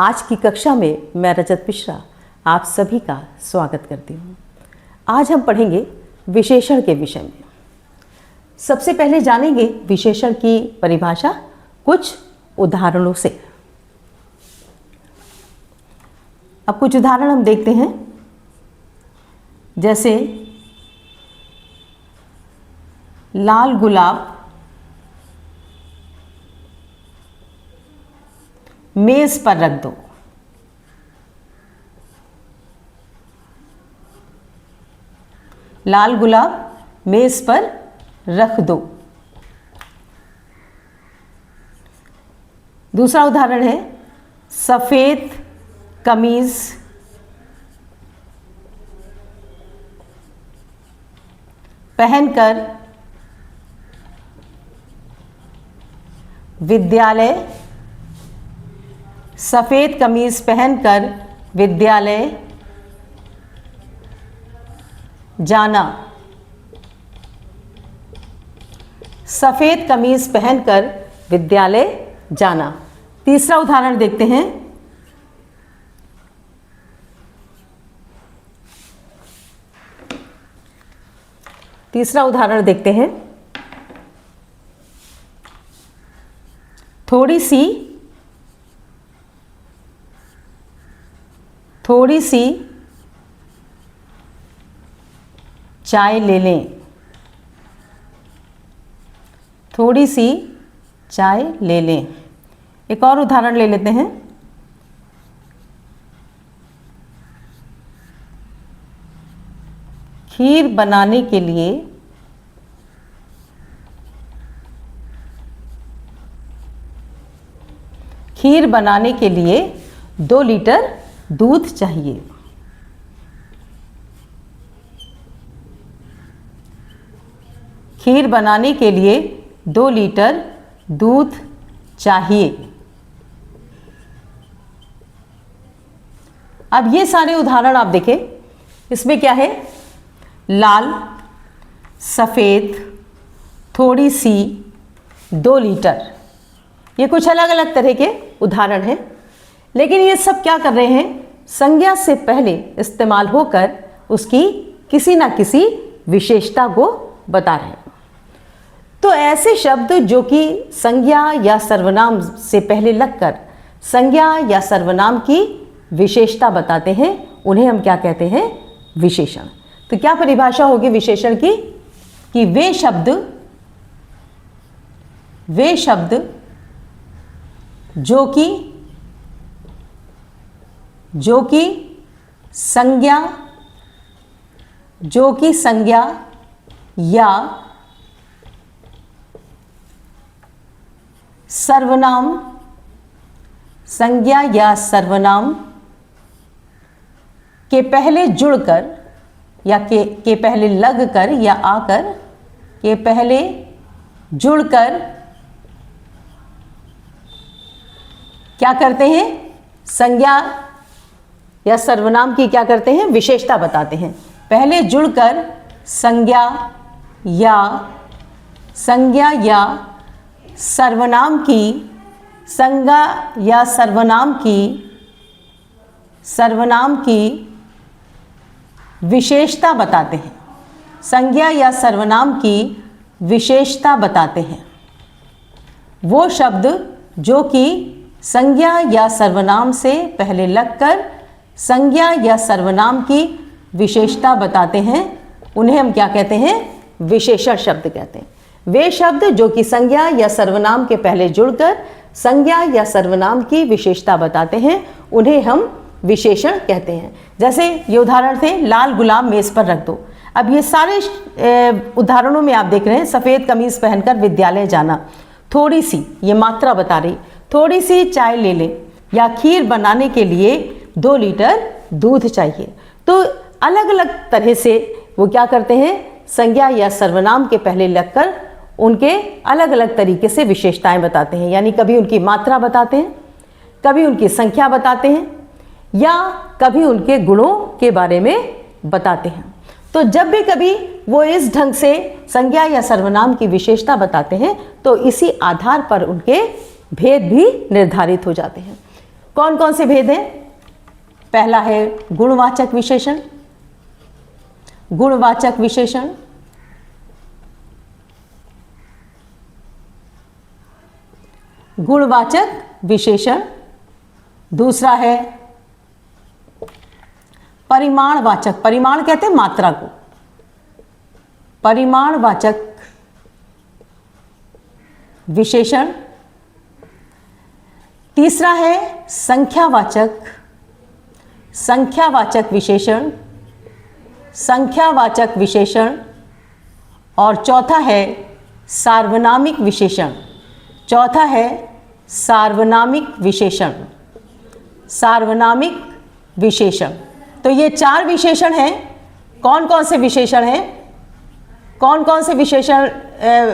आज की कक्षा में मैं रजत मिश्रा आप सभी का स्वागत करती हूँ। आज हम पढ़ेंगे विशेषण के विषय में। सबसे पहले जानेंगे विशेषण की परिभाषा कुछ उदाहरणों से। अब कुछ उदाहरण हम देखते हैं, जैसे लाल गुलाब मेज पर रख दो। लाल गुलाब मेज पर रख दो। दूसरा उदाहरण है सफेद कमीज पहनकर विद्यालय, सफेद कमीज पहनकर विद्यालय जाना। सफेद कमीज पहनकर विद्यालय जाना। तीसरा उदाहरण देखते हैं, थोड़ी सी चाय ले लें। थोड़ी सी चाय ले लें। एक और उदाहरण ले लेते हैं, खीर बनाने के लिए 2 लीटर दूध चाहिए। खीर बनाने के लिए 2 लीटर दूध चाहिए। अब ये सारे उदाहरण आप देखें, इसमें क्या है, लाल, सफ़ेद, थोड़ी सी, 2 लीटर, ये कुछ अलग अलग तरह के उदाहरण हैं। लेकिन ये सब क्या कर रहे हैं, संज्ञा से पहले इस्तेमाल होकर उसकी किसी ना किसी विशेषता को बता रहे हैं। तो ऐसे शब्द जो कि संज्ञा या सर्वनाम से पहले लगकर संज्ञा या सर्वनाम की विशेषता बताते हैं, उन्हें हम क्या कहते हैं, विशेषण। तो क्या परिभाषा होगी विशेषण की, कि वे शब्द जो कि संज्ञा या सर्वनाम के पहले जुड़कर या के पहले लगकर या आकर, के पहले जुड़कर क्या करते हैं, संज्ञा या सर्वनाम की क्या करते हैं, विशेषता बताते हैं। पहले जुड़कर संज्ञा या सर्वनाम की विशेषता बताते हैं। संज्ञा या सर्वनाम की विशेषता बताते हैं वो शब्द जो कि संज्ञा या सर्वनाम से पहले लगकर संज्ञा या सर्वनाम की विशेषता बताते हैं, उन्हें हम क्या कहते हैं, विशेषण शब्द कहते हैं। वे शब्द जो कि संज्ञा या सर्वनाम के पहले जुड़कर संज्ञा या सर्वनाम की विशेषता बताते हैं, उन्हें हम विशेषण कहते हैं। जैसे ये उदाहरण थे, लाल गुलाब मेज पर रख दो। अब ये सारे उदाहरणों में आप देख रहे हैं, सफ़ेद कमीज पहनकर विद्यालय जाना, थोड़ी सी, ये मात्रा बता रही, थोड़ी सी चाय ले लें, या खीर बनाने के लिए 2 लीटर दूध चाहिए। तो अलग अलग तरह से वो क्या करते हैं, संज्ञा या सर्वनाम के पहले लगकर उनके अलग अलग तरीके से विशेषताएं बताते हैं। यानी कभी उनकी मात्रा बताते हैं, कभी उनकी संख्या बताते हैं, या कभी उनके गुणों के बारे में बताते हैं। तो जब भी कभी वो इस ढंग से संज्ञा या सर्वनाम की विशेषता बताते हैं तो इसी आधार पर उनके भेद भी निर्धारित हो जाते हैं। कौन कौन से भेद हैं? पहला है गुणवाचक विशेषण। गुणवाचक विशेषण, गुणवाचक विशेषण। दूसरा है परिमाणवाचक, परिमाण कहते हैं मात्रा को, परिमाणवाचक विशेषण। तीसरा है संख्यावाचक, संख्यावाचक विशेषण, संख्यावाचक विशेषण। और चौथा है सार्वनामिक विशेषण। चौथा है सार्वनामिक विशेषण, सार्वनामिक विशेषण। तो ये 4 विशेषण हैं। कौन कौन से विशेषण हैं? कौन कौन से विशेषण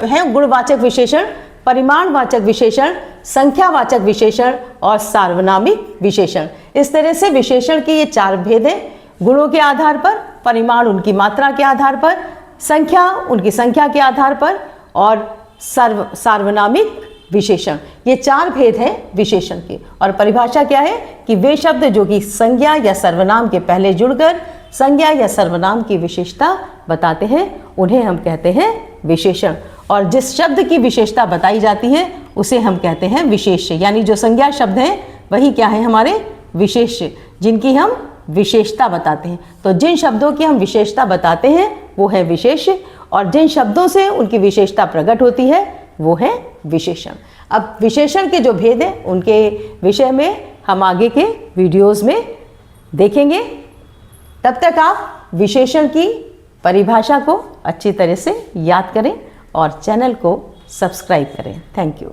हैं? गुणवाचक विशेषण, परिमाणवाचक विशेषण, संख्यावाचक विशेषण और सार्वनामिक विशेषण। इस तरह से विशेषण के ये 4 भेद हैं। गुणों के आधार पर, परिमाण उनकी मात्रा के आधार पर, संख्या उनकी संख्या के आधार पर और सार्वनामिक विशेषण। ये 4 भेद हैं विशेषण के। और परिभाषा क्या है कि वे शब्द जो कि संज्ञा या सर्वनाम के पहले जुड़कर संज्ञा या सर्वनाम की विशेषता बताते हैं उन्हें हम कहते हैं विशेषण। और जिस शब्द की विशेषता बताई जाती है उसे हम कहते हैं विशेष्य। यानी जो संज्ञा शब्द हैं वही क्या है? हमारे विशेष्य, जिनकी हम विशेषता बताते हैं। तो जिन शब्दों की हम विशेषता बताते हैं वो है विशेष्य, और जिन शब्दों से उनकी विशेषता प्रकट होती है वो है विशेषण। अब विशेषण के जो भेद हैं उनके विषय में हम आगे के वीडियोस में देखेंगे। तब तक आप विशेषण की परिभाषा को अच्छी तरह से याद करें और चैनल को सब्सक्राइब करें। Thank you.